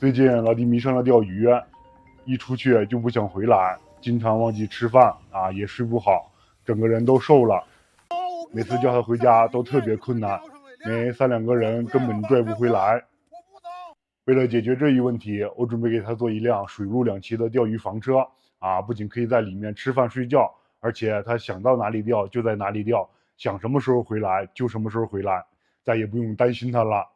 最近老弟迷上了钓鱼，一出去就不想回来，经常忘记吃饭啊，也睡不好，整个人都瘦了。每次叫他回家都特别困难，没3-2个人根本拽不回来。为了解决这一问题，我准备给他做一辆水陆两栖的钓鱼房车啊，不仅可以在里面吃饭睡觉，而且他想到哪里钓就在哪里钓，想什么时候回来就什么时候回来，再也不用担心他了。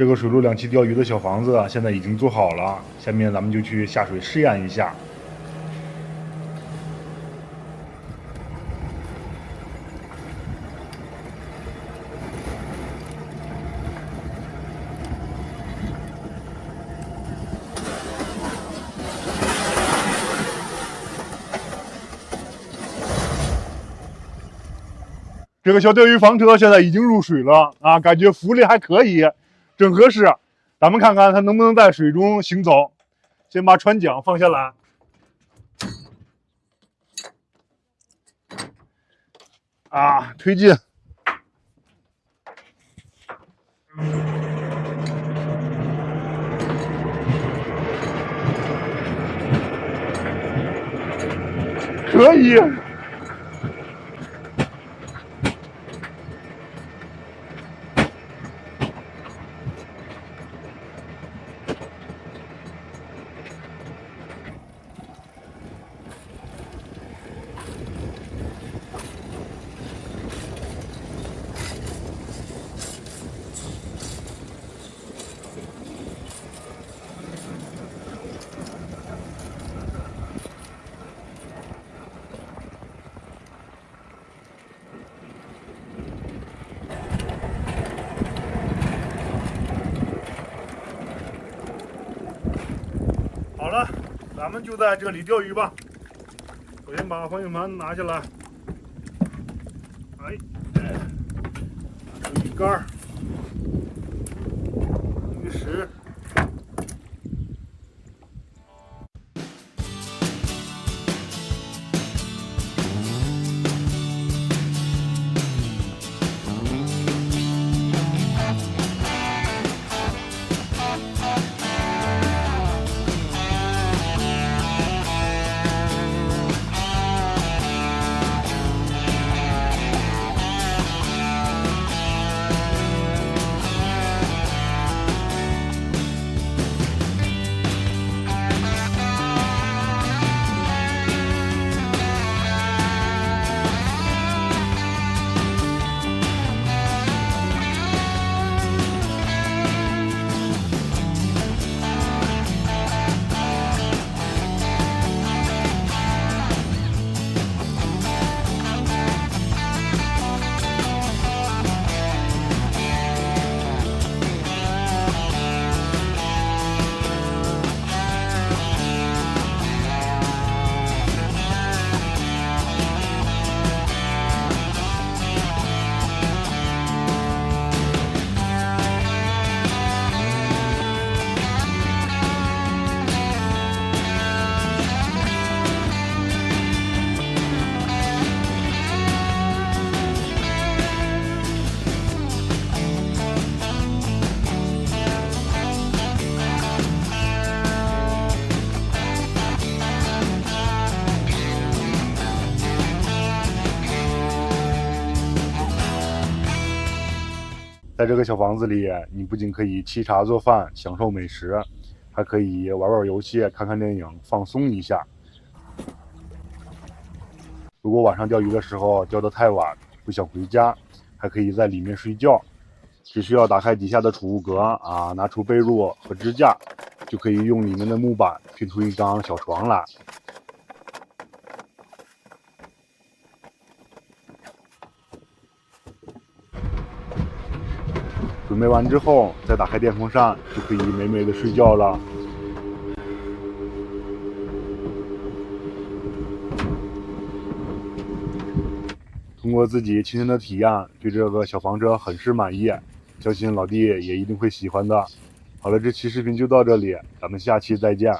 这个水陆两栖钓鱼的小房子现在已经做好了，下面咱们就去下水试验一下。这个小钓鱼房车现在已经入水了啊，感觉浮力还可以，正合适。咱们看看它能不能在水中行走。先把船桨放下来，推进。可以。好了，咱们就在这里钓鱼吧。首先把方向盘拿下来，鱼竿、鱼食。在这个小房子里，你不仅可以沏茶做饭，享受美食，还可以玩玩游戏，看看电影，放松一下。如果晚上钓鱼的时候钓得太晚，不想回家，还可以在里面睡觉。只需要打开底下的储物格拿出被褥和支架，就可以用里面的木板拼出一张小床来。准备完之后，再打开电风扇，就可以美美的睡觉了。通过自己亲身的体验，对这个小房车很是满意，相信老弟也一定会喜欢的。好了，这期视频就到这里，咱们下期再见。